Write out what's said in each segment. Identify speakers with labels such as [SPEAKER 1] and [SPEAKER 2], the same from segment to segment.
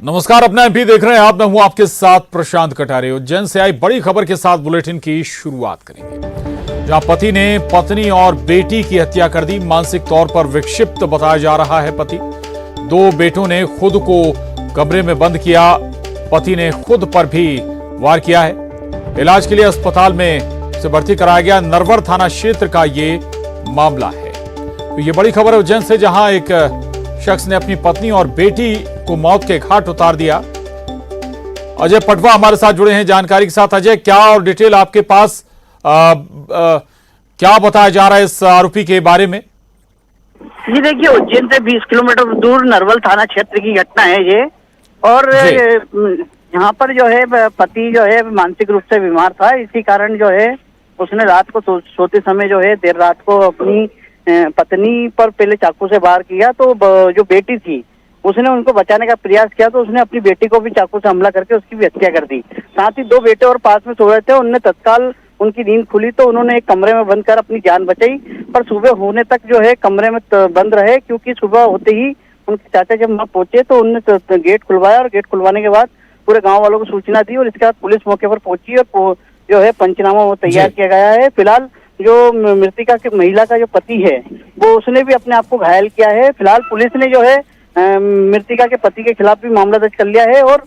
[SPEAKER 1] नमस्कार, अपना एमपी देख रहे हैं आप। मैं हूं आपके साथ प्रशांत कटारे। उज्जैन से आई बड़ी खबर के साथ बुलेटिन की शुरुआत करेंगे, जहां पति ने पत्नी और बेटी की हत्या कर दी। मानसिक तौर पर विक्षिप्त बताया जा रहा है पति। दो बेटों ने खुद को कमरे में बंद किया। पति ने खुद पर भी वार किया है। इलाज के लिए अस्पताल में उसे भर्ती कराया गया। नरवर थाना क्षेत्र का ये मामला है। तो ये बड़ी खबर है उज्जैन से, जहां एक शख्स ने अपनी पत्नी और बेटी को मौत के घाट उतार दिया। अजय पटवा हमारे साथ जुड़े हैं जानकारी के साथ। अजय, क्या और डिटेल आपके पास क्या बताया जा रहा है इस आरोपी के बारे में?
[SPEAKER 2] जी देखिए, उज्जैन से 20 किलोमीटर दूर नरवल थाना क्षेत्र की घटना है ये। और यहाँ पर जो है पति जो है मानसिक रूप से बीमार था। इसी कारण जो है उसने रात को सोते समय जो है देर रात को अपनी पत्नी पर पहले चाकू से वार किया। तो जो बेटी थी उसने उनको बचाने का प्रयास किया, तो उसने अपनी बेटी को भी चाकू से हमला करके उसकी भी हत्या कर दी। साथ ही दो बेटे और पास में सो रहे थे। उनने तत्काल उनकी नींद खुली तो उन्होंने एक कमरे में बंद कर अपनी जान बचाई। पर सुबह होने तक जो है कमरे में बंद रहे, क्योंकि सुबह होते ही उनके चाचा जब वहां पहुंचे तो उनने गेट खुलवाया और गेट खुलवाने के बाद पूरे गाँव वालों को सूचना दी। और इसके बाद पुलिस मौके पर पहुंची और जो है पंचनामा वो तैयार किया गया है। फिलहाल जो मृतिका की महिला का जो पति है वो उसने भी अपने आप को घायल किया है। फिलहाल पुलिस ने जो है मृतिका के पति के खिलाफ भी मामला दर्ज कर लिया है और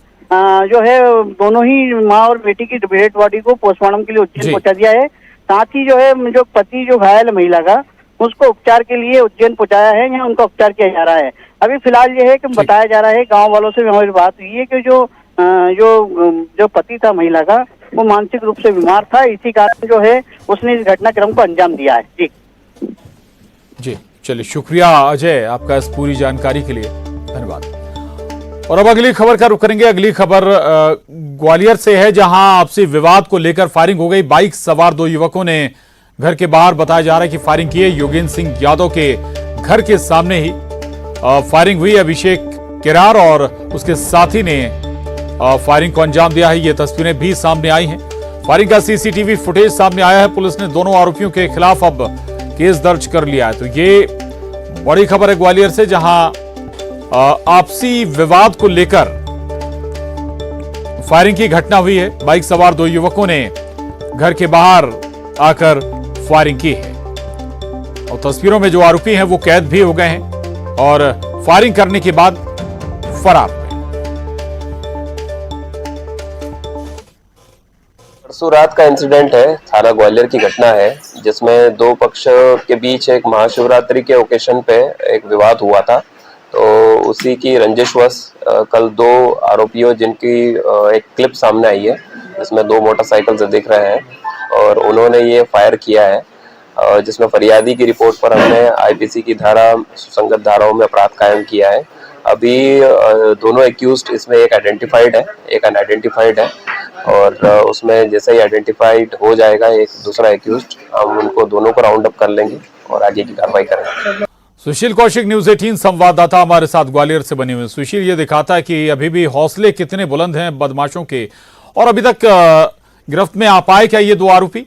[SPEAKER 2] जो है दोनों ही माँ और बेटी की डेड बॉडी को पोस्टमार्टम के लिए उज्जैन पहुंचा दिया है। साथ ही जो है जो पति जो घायल महिला का उसको उपचार के लिए उज्जैन पहुंचाया है। यहाँ उनका उपचार किया जा रहा है। अभी फिलहाल ये है कि बताया जा रहा है, गाँव वालों से हमारी बात हुई है कि जो पति था महिला का वो मानसिक रूप से बीमार था। इसी कारण जो है उसने इस घटनाक्रम को अंजाम दिया है।
[SPEAKER 1] जी चलिए, शुक्रिया अजय आपका इस पूरी जानकारी के लिए, धन्यवाद। और अब अगली खबर का रुख करेंगे। अगली खबर ग्वालियर से है, जहां आपसी विवाद को लेकर फायरिंग हो गई। बाइक सवार दो युवकों ने घर के बाहर, बताया जा रहा है कि फायरिंग की है। योगेंद्र सिंह यादव के घर के सामने ही फायरिंग हुई। अभिषेक किरार और उसके साथी ने फायरिंग को अंजाम दिया है। ये तस्वीरें भी सामने आई हैं। फायरिंग का सीसीटीवी फुटेज सामने आया है। पुलिस ने दोनों आरोपियों के खिलाफ अब केस दर्ज कर लिया है। तो ये बड़ी खबर है ग्वालियर से, जहां आपसी विवाद को लेकर फायरिंग की घटना हुई है। बाइक सवार दो युवकों ने घर के बाहर आकर फायरिंग की है और तस्वीरों में जो आरोपी हैं वो कैद भी हो गए हैं और फायरिंग करने के बाद फरार हुए।
[SPEAKER 3] परसों रात का इंसिडेंट है, थाना ग्वालियर की घटना है, जिसमें दो पक्ष के बीच एक महाशिवरात्रि के ओकेशन पे एक विवाद हुआ था। तो उसी की रंजिशवश कल दो आरोपियों, जिनकी एक क्लिप सामने आई है जिसमें दो मोटरसाइकिल से दिख रहे हैं और उन्होंने ये फायर किया है, जिसमें फरियादी की रिपोर्ट पर हमने आईपीसी की धारा सुसंगत धाराओं में अपराध कायम किया है। अभी दोनों एक्यूज्ड इसमें एक आइडेंटिफाइड है, एक अनआइडेंटिफाइड है और उसमें जैसे ही आइडेंटिफाइड हो जाएगा एक दूसरा एक्यूज्ड, हम उनको दोनों को राउंड अप कर लेंगे और आगे की कार्रवाई करेंगे।
[SPEAKER 1] सुशील कौशिक, न्यूज 18 संवाददाता हमारे साथ ग्वालियर से बने हुए। सुशील, ये दिखाता है कि अभी भी हौसले कितने बुलंद हैं बदमाशों के, और अभी तक गिरफ्त में आ पाए क्या ये दो आरोपी?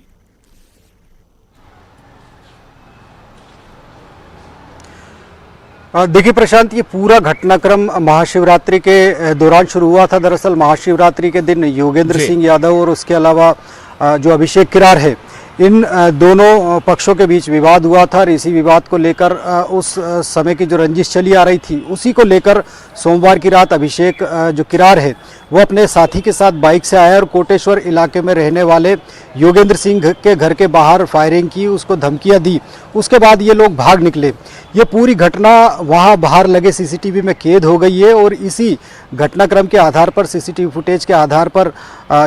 [SPEAKER 4] देखिए प्रशांत, ये पूरा घटनाक्रम महाशिवरात्रि के दौरान शुरू हुआ था। दरअसल महाशिवरात्रि के दिन योगेंद्र सिंह यादव और उसके अलावा जो अभिषेक किरार है, इन दोनों पक्षों के बीच विवाद हुआ था। और इसी विवाद को लेकर उस समय की जो रंजिश चली आ रही थी, उसी को लेकर सोमवार की रात अभिषेक जो किरार है वो अपने साथी के साथ बाइक से आया और कोटेश्वर इलाके में रहने वाले योगेंद्र सिंह के घर के बाहर फायरिंग की, उसको धमकियां दी। उसके बाद ये लोग भाग निकले। ये पूरी घटना वहाँ बाहर लगे सीसीटीवी में कैद हो गई है और इसी घटनाक्रम के आधार पर, सीसीटीवी फुटेज के आधार पर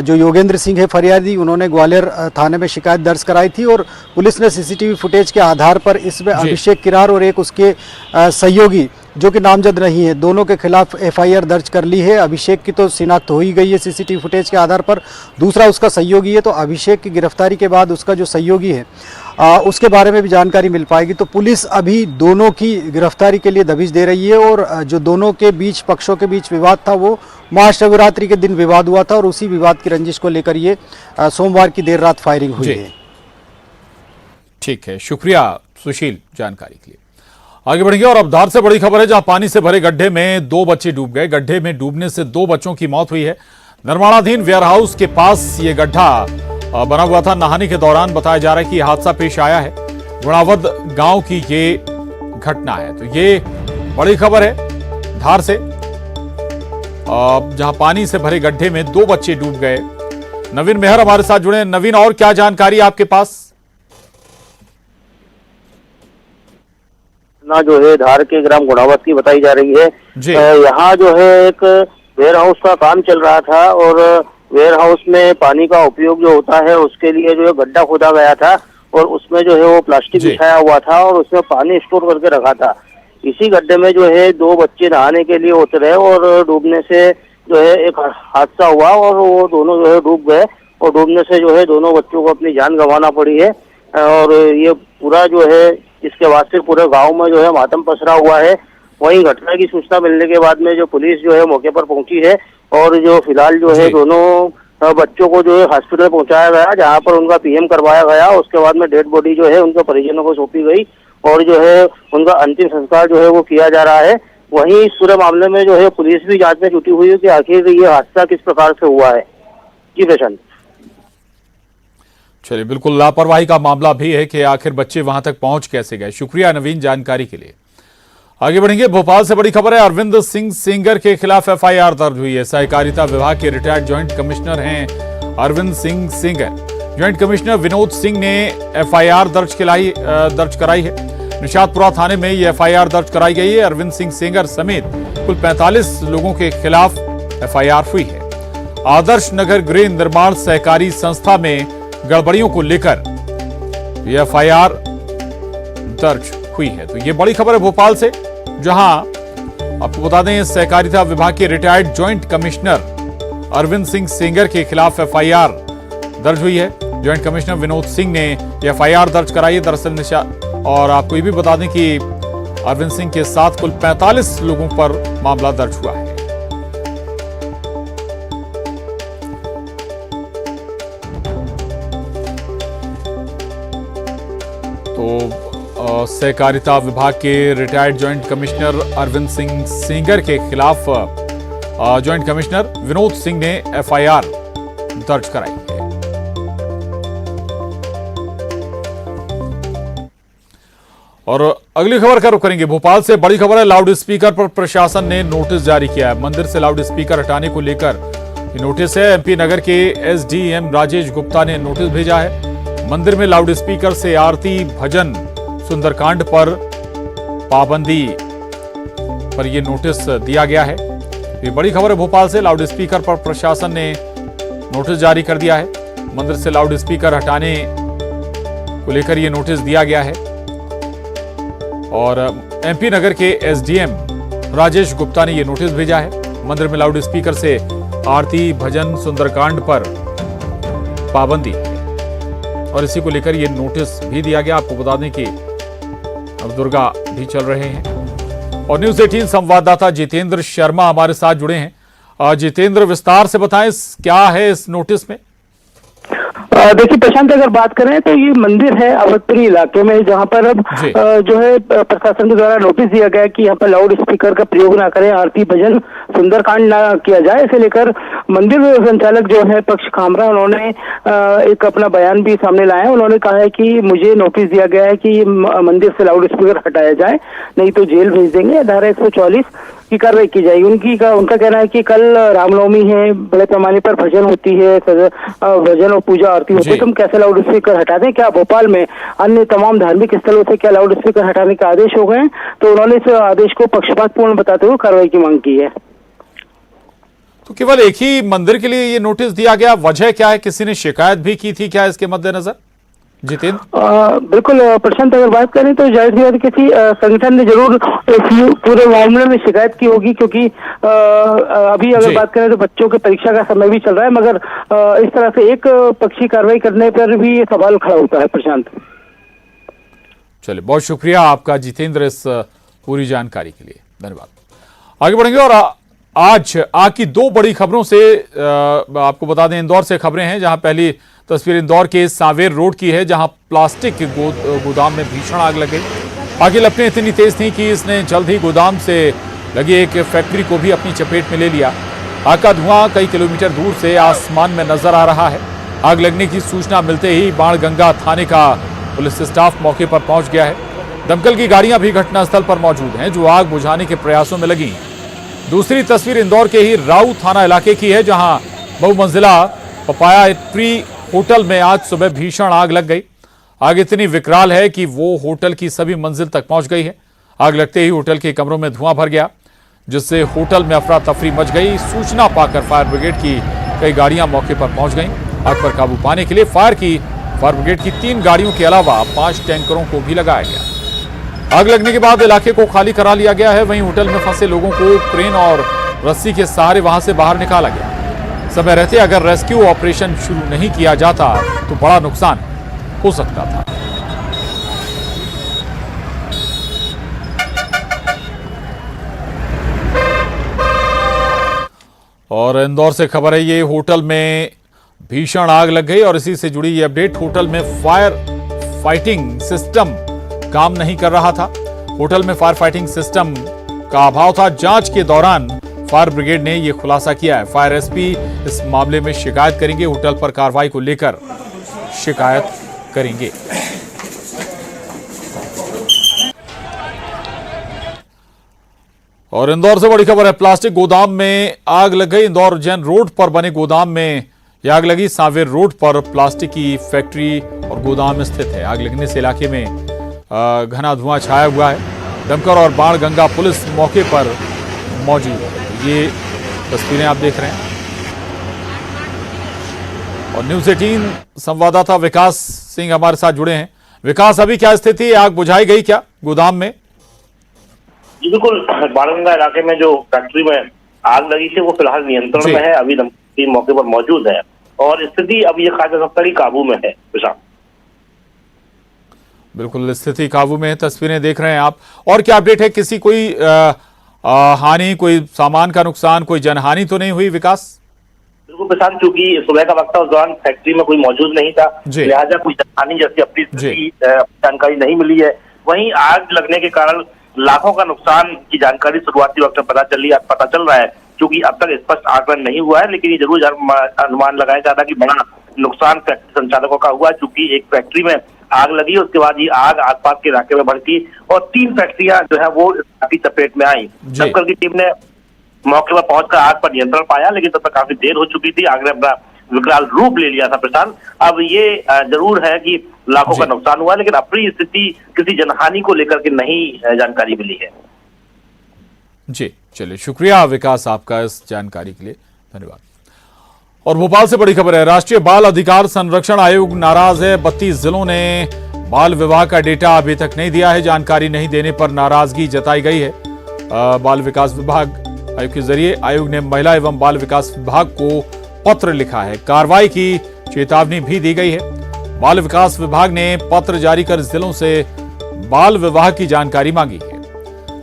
[SPEAKER 4] जो योगेंद्र सिंह है फरियादी, उन्होंने ग्वालियर थाने में शिकायत दर्ज कराई थी और पुलिस ने सीसीटीवी फुटेज के आधार पर इसमें अभिषेक किरार और एक उसके सहयोगी जो कि नामजद नहीं है, दोनों के खिलाफ एफआईआर दर्ज कर ली है। अभिषेक की तो शिनाख्त हो ही गई है सीसीटीवी फुटेज के आधार पर, दूसरा उसका सहयोगी है। तो अभिषेक की गिरफ्तारी के बाद उसका जो सहयोगी है उसके बारे में भी जानकारी मिल पाएगी। तो पुलिस अभी दोनों की गिरफ्तारी के लिए दबिश दे रही है और जो दोनों के बीच, पक्षों के बीच विवाद था वो महाशिवरात्रि के दिन विवाद हुआ था और उसी विवाद की रंजिश को लेकर ये सोमवार की देर रात फायरिंग हुई है।
[SPEAKER 1] ठीक है, शुक्रिया सुशील जानकारी के लिए। आगे बढ़ेंगे और अब धार से बड़ी खबर है, जहां पानी से भरे गड्ढे में 2 बच्चे डूब गए। गड्ढे में डूबने से 2 बच्चों की मौत हुई है। निर्माणाधीन वेयरहाउस के पास ये गड्ढा बना हुआ था। नहाने के दौरान बताया जा रहा है कि हादसा पेश आया है। गुणावद गांव की ये घटना है। तो ये बड़ी खबर है धार से, जहां पानी से भरे गड्ढे में 2 बच्चे डूब गए। नवीन मेहर हमारे साथ जुड़े। नवीन, और क्या जानकारी आपके पास?
[SPEAKER 5] जो है धार के ग्राम गुणावद की बताई जा रही है। यहाँ जो है एक वेयर हाउस का काम चल रहा था और वेयर हाउस में पानी का उपयोग जो होता है उसके लिए जो है गड्ढा खोदा गया था और उसमें जो है वो प्लास्टिक बिछाया हुआ था और उसमें पानी स्टोर करके रखा था। इसी गड्ढे में जो है 2 बच्चे नहाने के लिए उतरे और डूबने से जो है एक हादसा हुआ और वो दोनों जो है डूब गए और डूबने से जो है दोनों बच्चों को अपनी जान गंवाना पड़ी है। और ये पूरा जो है इसके बाद से पूरे गांव में जो है मातम पसरा हुआ है। वहीं घटना की सूचना मिलने के बाद में जो पुलिस जो है मौके पर पहुंची है और जो फिलहाल जो है दोनों बच्चों को जो है हॉस्पिटल पहुंचाया गया, जहां पर उनका पीएम करवाया गया। उसके बाद में डेड बॉडी जो है उनके परिजनों को सौंपी गई और जो है उनका अंतिम संस्कार जो है वो किया जा रहा है। वहीं इस पूरे मामले में जो है पुलिस भी जांच में जुटी हुई है कि आखिर ये हादसा किस प्रकार से हुआ है। जी प्रशांत।
[SPEAKER 1] चलिए, बिल्कुल लापरवाही का मामला भी है कि आखिर बच्चे वहां तक पहुंच कैसे गए। शुक्रिया नवीन जानकारी के लिए। आगे बढ़ेंगे। भोपाल से बड़ी खबर है, अरविंद सिंह सेंगर के खिलाफ एफआईआर दर्ज हुई है। सहकारिता विभाग के रिटायर्ड ज्वाइंट कमिश्नर हैं अरविंद सिंह सेंगर। ज्वाइंट कमिश्नर विनोद सिंह ने एफआईआर दर्ज कराई है। निशातपुरा थाने में ये एफआईआर दर्ज कराई गई है। अरविंद सिंह सेंगर समेत कुल 45 लोगों के खिलाफ एफआईआर हुई है। आदर्श नगर गृह निर्माण सहकारी संस्था में गड़बड़ियों को लेकर यह एफआईआर दर्ज हुई है। तो यह बड़ी खबर है भोपाल से, जहां आपको बता दें सहकारिता विभाग के retired joint commissioner Arvind Singh Sengar के खिलाफ एफआईआर दर्ज हुई है। ज्वाइंट कमिश्नर विनोद सिंह ने यह एफआईआर दर्ज कराई है। दरअसल और आपको ये भी बता दें कि अरविंद सिंह के साथ कुल 45 लोगों पर मामला दर्ज हुआ है। तो सहकारिता विभाग के retired joint commissioner Arvind Singh Sengar के खिलाफ ज्वाइंट कमिश्नर विनोद सिंह ने एफआईआर दर्ज कराई है। और अगली खबर का रुख करेंगे। भोपाल से बड़ी खबर है, लाउड स्पीकर पर प्रशासन ने नोटिस जारी किया है। मंदिर से लाउड स्पीकर हटाने को लेकर ये नोटिस है। एमपी नगर के एसडीएम राजेश गुप्ता ने नोटिस भेजा है। मंदिर में लाउड स्पीकर से आरती भजन सुंदरकांड पर पाबंदी पर यह नोटिस दिया गया है। ये बड़ी खबर है भोपाल से, लाउड स्पीकर पर प्रशासन ने नोटिस जारी कर दिया है। मंदिर से लाउड स्पीकर हटाने को लेकर यह नोटिस दिया गया है। और एमपी नगर के एसडीएम राजेश गुप्ता ने यह नोटिस भेजा है। मंदिर में लाउड स्पीकर से आरती भजन सुंदरकांड पर पाबंदी और इसी को लेकर यह नोटिस भी दिया गया। आपको बता दें कि अब दुर्गा भी चल रहे हैं। और न्यूज़ 18 संवाददाता जितेंद्र शर्मा हमारे साथ जुड़े हैं। जितेंद्र, विस्तार से बताएं क्या है इस नोटिस में?
[SPEAKER 6] देखिए प्रशांत, अगर बात करें तो ये मंदिर है अवधपुरी इलाके में, जहां पर अब जो है प्रशासन के द्वारा नोटिस दिया गया कि यहाँ पर लाउड स्पीकर का प्रयोग ना करें, आरती भजन सुंदरकांड ना किया जाए। इसे लेकर मंदिर संचालक जो है पक्ष खामरा, उन्होंने एक अपना बयान भी सामने लाया। उन्होंने कहा है कि मुझे नोटिस दिया गया है कि मंदिर से लाउड स्पीकर हटाया जाए, नहीं तो जेल भेज देंगे। धारा 144 की कार्रवाई की जाएगी। उनका कहना है कि कल रामनवमी है, बड़े पैमाने पर भजन होती है, भजन और पूजा आरती होती है, तुम कैसे लाउड स्पीकर हटा दें? क्या भोपाल में अन्य तमाम धार्मिक स्थलों से क्या लाउड स्पीकर हटाने का आदेश हो गए? तो उन्होंने इस आदेश को पक्षपातपूर्ण बताते हुए कार्रवाई की मांग की है।
[SPEAKER 1] तो केवल एक ही मंदिर के लिए ये नोटिस दिया गया, वजह क्या है? किसी ने शिकायत भी की थी क्या इसके मद्देनजर? जितेंद्र,
[SPEAKER 6] बिल्कुल प्रशांत, अगर बात करें तो जाहिर सी बात किसी संगठन ने जरूर पूरे मामले में शिकायत की होगी, क्योंकि अभी अगर बात करें तो बच्चों के परीक्षा का समय भी चल रहा है, मगर इस तरह से एक पक्षी कार्रवाई करने पर भी ये सवाल खड़ा होता है। प्रशांत,
[SPEAKER 1] चलिए, बहुत शुक्रिया आपका जितेंद्र इस पूरी जानकारी के लिए, धन्यवाद। आगे बढ़ेंगे और आज की 2 बड़ी खबरों से आपको बता दें, इंदौर से खबरें हैं, जहां पहली तस्वीर इंदौर के सांवेर रोड की है, जहां प्लास्टिक के गोदाम में भीषण आग लग गई। आगे लपटें इतनी तेज थी कि इसने जल्द ही गोदाम से लगी एक फैक्ट्री को भी अपनी चपेट में ले लिया। आग का धुआं कई किलोमीटर दूर से आसमान में नजर आ रहा है। आग लगने की सूचना मिलते ही बाणगंगा थाने का पुलिस स्टाफ मौके पर पहुंच गया है। दमकल की गाड़ियां भी घटनास्थल पर मौजूद हैं, जो आग बुझाने के प्रयासों में लगी हैं। दूसरी तस्वीर इंदौर के ही राऊ थाना इलाके की है, जहां बहुमंजिला पपाया ट्री होटल में आज सुबह भीषण आग लग गई। आग इतनी विकराल है कि वो होटल की सभी मंजिल तक पहुंच गई है। आग लगते ही होटल के कमरों में धुआं भर गया, जिससे होटल में अफरा तफरी मच गई। सूचना पाकर फायर ब्रिगेड की कई गाड़ियां मौके पर पहुंच गईं। आग पर काबू पाने के लिए फायर ब्रिगेड की 3 गाड़ियों के अलावा 5 टैंकरों को भी लगाया गया। आग लगने के बाद इलाके को खाली करा लिया गया है। वहीं होटल में फंसे लोगों को क्रेन और रस्सी के सहारे वहां से बाहर निकाला गया। समय रहते अगर रेस्क्यू ऑपरेशन शुरू नहीं किया जाता तो बड़ा नुकसान हो सकता था। और इंदौर से खबर है, ये होटल में भीषण आग लग गई और इसी से जुड़ी ये अपडेट। होटल में फायर फाइटिंग सिस्टम काम नहीं कर रहा था। होटल में फायर फाइटिंग सिस्टम का अभाव था। जांच के दौरान फायर ब्रिगेड ने यह खुलासा किया है। फायर एसपी इस मामले में शिकायत करेंगे। होटल पर कार्रवाई को लेकर शिकायत करेंगे। और इंदौर से बड़ी खबर है, प्लास्टिक गोदाम में आग लग गई। इंदौर जैन रोड पर बने गोदाम में यह आग लगी। सांवेर रोड पर प्लास्टिक की फैक्ट्री और गोदाम स्थित है। आग लगने से इलाके में घना धुआं छाया हुआ है। दमकल और बाणगंगा पुलिस मौके पर मौजूद है। ये तस्वीरें आप देख रहे हैं। और न्यूज़ 18 संवाददाता विकास सिंह हमारे साथ जुड़े हैं। विकास, अभी क्या स्थिति है? आग बुझाई गई क्या गोदाम में?
[SPEAKER 7] जी बिल्कुल, बाणगंगा इलाके में जो फैक्ट्री में आग लगी थी वो फिलहाल नियंत्रण में है। अभी दमकल मौके पर मौजूद है और स्थिति अब ये कहा जा सकता है कि काबू में है।
[SPEAKER 1] बिल्कुल, स्थिति काबू में है। तस्वीरें देख रहे हैं आप। और क्या अपडेट है? किसी कोई हानि, कोई सामान का नुकसान, कोई जनहानि तो नहीं हुई? विकास,
[SPEAKER 7] बिल्कुल प्रशांत, चूंकि सुबह का वक्त था, उस दौरान फैक्ट्री में कोई मौजूद नहीं था, लिहाजा कोई जनहानि जैसी अपनी जानकारी नहीं मिली है। वहीं आग लगने के कारण लाखों का नुकसान की जानकारी शुरुआती वक्त में पता चल रहा है। क्योंकि अब तक स्पष्ट आकलन नहीं हुआ है, लेकिन ये जरूर अनुमान लगाया जा रहा है कि बड़ा नुकसान फैक्ट्री संचालकों का हुआ, क्योंकि एक फैक्ट्री में आग लगी, उसके बाद ये आग आसपास के इलाके में भड़की और 3 फैक्ट्रियां जो है वो की चपेट में आई। दमकल की टीम ने मौके पर पहुंचकर आग पर नियंत्रण पाया, लेकिन तब तक काफी देर हो चुकी थी। आग ने अपना विकराल रूप ले लिया था प्रशांत। अब ये जरूर है कि लाखों का नुकसान हुआ, लेकिन अपनी स्थिति किसी जनहानि को लेकर के नहीं जानकारी मिली है।
[SPEAKER 1] जी चलिए, शुक्रिया विकास आपका इस जानकारी के लिए, धन्यवाद। और भोपाल से बड़ी खबर है, राष्ट्रीय बाल अधिकार संरक्षण आयोग नाराज है। 32 जिलों ने बाल विवाह का डेटा अभी तक नहीं दिया है। जानकारी नहीं देने पर नाराजगी जताई गई है। बाल विकास विभाग आयोग के जरिए आयोग ने महिला एवं बाल विकास विभाग को पत्र लिखा है। कार्रवाई की चेतावनी भी दी गई है। बाल विकास विभाग ने पत्र जारी कर जिलों से बाल विवाह की जानकारी मांगी है।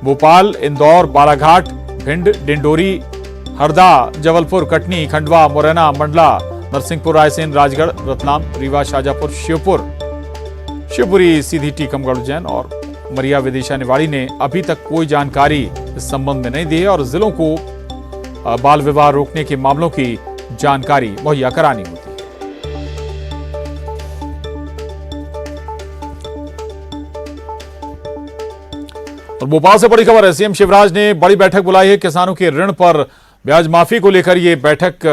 [SPEAKER 1] भोपाल, इंदौर, बालाघाट, भिंड, डिंडोरी, हरदा, जबलपुर, कटनी, खंडवा, मुरैना, मंडला, नरसिंहपुर, रायसेन, राजगढ़, रतलाम, रीवा, शाजापुर, शिवपुरी, सीधी, टीकमगढ़, उज्जैन और उमरिया, विदिशा, निवाड़ी ने अभी तक कोई जानकारी इस संबंध में नहीं दी है और जिलों को बाल विवाह रोकने के मामलों की जानकारी मुहैया करानी होती है। और भोपाल से बड़ी खबर है, सीएम शिवराज ने बड़ी बैठक बुलाई है। किसानों के ऋण पर ब्याज माफी को लेकर यह बैठक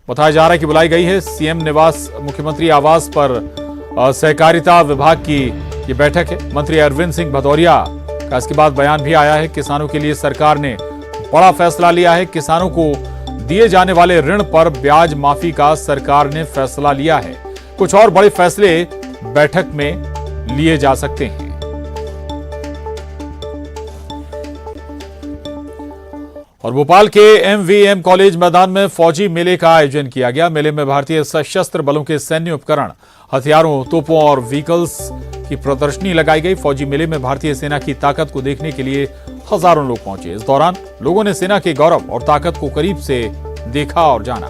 [SPEAKER 1] बताया जा रहा है कि बुलाई गई है। सीएम निवास, मुख्यमंत्री आवास पर सहकारिता विभाग की ये बैठक है। मंत्री अरविंद सिंह भदौरिया का इसके बाद बयान भी आया है। किसानों के लिए सरकार ने बड़ा फैसला लिया है। किसानों को दिए जाने वाले ऋण पर ब्याज माफी का सरकार ने फैसला लिया है। कुछ और बड़े फैसले बैठक में लिए जा सकते हैं। और भोपाल के एमवीएम कॉलेज मैदान में फौजी मेले का आयोजन किया गया। मेले में भारतीय सशस्त्र बलों के सैन्य उपकरण, हथियारों, तोपों और व्हीकल्स की प्रदर्शनी लगाई गई। फौजी मेले में भारतीय सेना की ताकत को देखने के लिए हजारों लोग पहुंचे। इस दौरान लोगों ने सेना के गौरव और ताकत को करीब से देखा और जाना।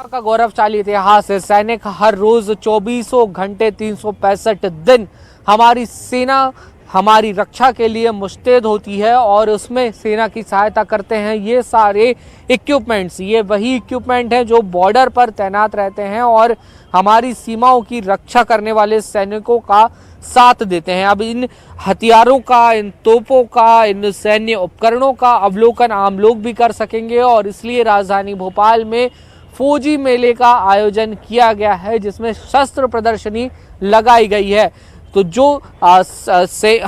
[SPEAKER 8] का गौरवशाली इतिहास है। सैनिक हर रोज 24 घंटे 365 दिन हमारी सेना हमारी रक्षा के लिए मुस्तैद होती है और उसमें सेना की सहायता करते हैं। ये सारे इक्विपमेंट्स, ये वही इक्विपमेंट हैं जो बॉर्डर पर तैनात रहते हैं और हमारी सीमाओं की रक्षा करने वाले सैनिकों का साथ देते हैं। अब इन हथियारों का, इन तोपों का, इन सैन्य उपकरणों का अवलोकन आम लोग भी कर सकेंगे और इसलिए राजधानी भोपाल में फौजी मेले का आयोजन किया गया है, जिसमें शस्त्र प्रदर्शनी लगाई गई है। तो जो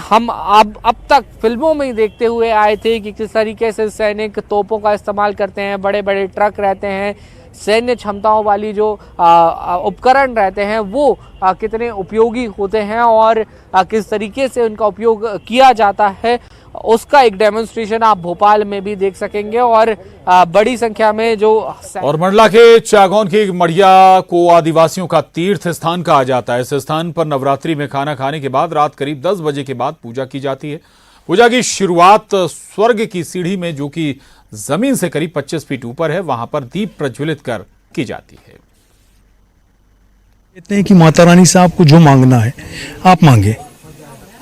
[SPEAKER 8] हम अब तक फिल्मों में ही देखते हुए आए थे कि किस तरीके से सैनिक तोपों का इस्तेमाल करते हैं, बड़े बड़े ट्रक रहते हैं, सैन्य क्षमताओं वाली जो उपकरण रहते हैं वो कितने उपयोगी होते हैं और किस तरीके से उनका उपयोग किया जाता है, उसका एक डेमोन्स्ट्रेशन आप भोपाल में भी देख सकेंगे। और बड़ी संख्या में जो
[SPEAKER 1] और मंडला के चागौन की मढ़िया को आदिवासियों का तीर्थ स्थान कहा जाता है। इस स्थान पर नवरात्रि में खाना खाने के बाद रात करीब 10 बजे के बाद पूजा की जाती है। पूजा की शुरुआत स्वर्ग की सीढ़ी में, जो कि जमीन से करीब 25 फीट ऊपर है, वहां पर दीप प्रज्वलित कर की जाती है।
[SPEAKER 9] कहते हैं कि माता रानी से आपको जो मांगना है आप मांगे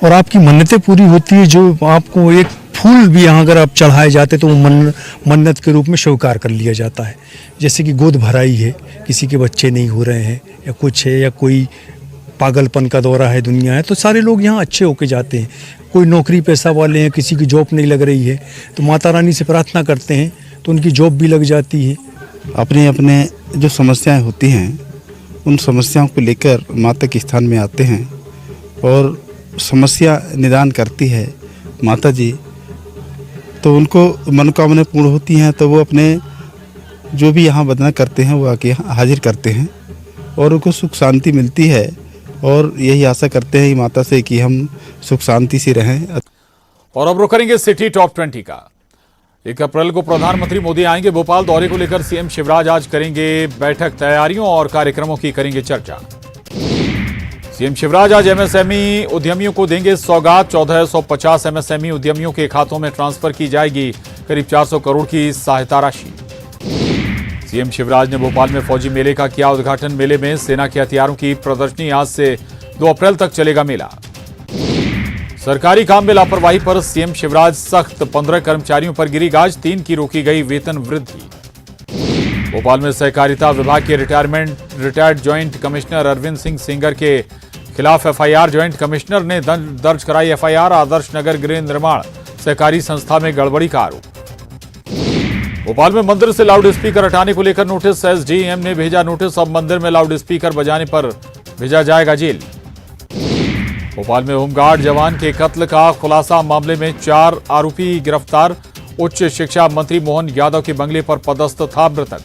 [SPEAKER 9] और आपकी मन्नतें पूरी होती है। जो आपको एक फूल भी यहाँ अगर आप चढ़ाए जाते तो वो मन्नत के रूप में स्वीकार कर लिया जाता है। जैसे कि गोद भराई है, किसी के बच्चे नहीं हो रहे हैं या कुछ है, या कोई पागलपन का दौरा है, दुनिया है, तो सारे लोग यहाँ अच्छे होके जाते हैं। कोई नौकरी पेशा वाले हैं, किसी की जॉब नहीं लग रही है तो माता रानी से प्रार्थना करते हैं तो उनकी जॉब भी लग जाती है।
[SPEAKER 10] अपने अपने जो समस्याएं होती हैं उन समस्याओं को लेकर माता के स्थान में आते हैं और समस्या निदान करती है माता जी, तो उनको मनोकामना पूर्ण होती हैं तो वो अपने जो भी यहाँ वंदना करते हैं वो आके यहाँ हाजिर करते हैं और उनको सुख शांति मिलती है और यही आशा करते हैं माता से कि हम सुख शांति से रहें।
[SPEAKER 1] और अब रुक करेंगे सिटी टॉप 20 का। 1 अप्रैल को प्रधानमंत्री मोदी आएंगे भोपाल। दौरे को लेकर सीएम शिवराज आज करेंगे बैठक, तैयारियों और कार्यक्रमों की करेंगे चर्चा। सीएम शिवराज आज एमएसएमई उद्यमियों को देंगे सौगात। 1450 एमएसएमई उद्यमियों के खातों में ट्रांसफर की जाएगी करीब 400 करोड़ की सहायता राशि। सीएम शिवराज ने भोपाल में फौजी मेले का किया उद्घाटन। मेले में सेना के हथियारों की प्रदर्शनी। आज से 2 अप्रैल तक चलेगा मेला। सरकारी काम में लापरवाही पर सीएम शिवराज सख्त। 15 कर्मचारियों पर गिरी गाज। 3 की रोकी गई वेतन वृद्धि। भोपाल में सहकारिता विभाग के retired joint commissioner Arvind Singh Sengar के खिलाफ एफआईआर। ज्वाइंट कमिश्नर ने दर्ज कराई एफआईआर। आदर्श नगर गृह निर्माण सहकारी संस्था में गड़बड़ी का आरोप। भोपाल में मंदिर से लाउड स्पीकर हटाने को लेकर नोटिस। एसडीएम ने भेजा नोटिस। अब मंदिर में लाउड स्पीकर बजाने पर भेजा जाएगा जेल। भोपाल में होमगार्ड जवान के कत्ल का खुलासा। मामले में 4 आरोपी गिरफ्तार। उच्च शिक्षा मंत्री मोहन यादव के बंगले पर पदस्थ था मृतक।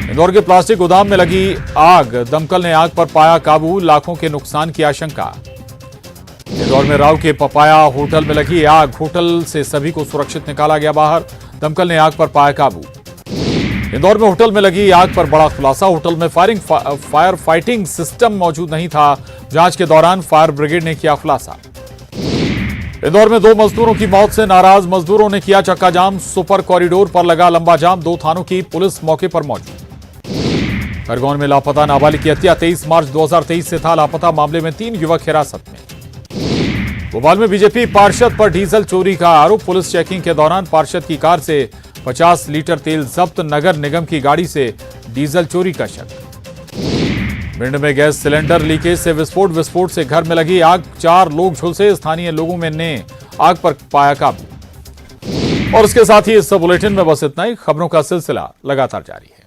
[SPEAKER 1] इंदौर के प्लास्टिक गोदाम में लगी आग। दमकल ने आग पर पाया काबू। लाखों के नुकसान की आशंका। इंदौर में राव के पपाया होटल में लगी आग। होटल से सभी को सुरक्षित निकाला गया बाहर। दमकल ने आग पर पाया काबू। इंदौर में होटल में लगी आग पर बड़ा खुलासा। होटल में फायर फाइटिंग सिस्टम मौजूद नहीं था। जांच के दौरान फायर ब्रिगेड ने किया खुलासा। इंदौर में 2 मजदूरों की मौत से नाराज मजदूरों ने किया चक्का जाम। सुपर कॉरिडोर पर लगा लंबा जाम। 2 थानों की पुलिस मौके पर मौजूद। खरगोन में लापता नाबालिग की हत्या। 23 मार्च 2023 से था लापता। मामले में 3 युवक हिरासत में। भोपाल में बीजेपी पार्षद पर डीजल चोरी का आरोप। पुलिस चेकिंग के दौरान पार्षद की कार से 50 लीटर तेल जब्त। नगर निगम की गाड़ी से डीजल चोरी का शक। भिंड में गैस सिलेंडर लीकेज से विस्फोट से घर में लगी आग। 4 लोग झुलसे। स्थानीय लोगों में ने आग पर पाया काबू। और इसके साथ ही इस बुलेटिन में बस इतना ही। खबरों का सिलसिला लगातार जारी है।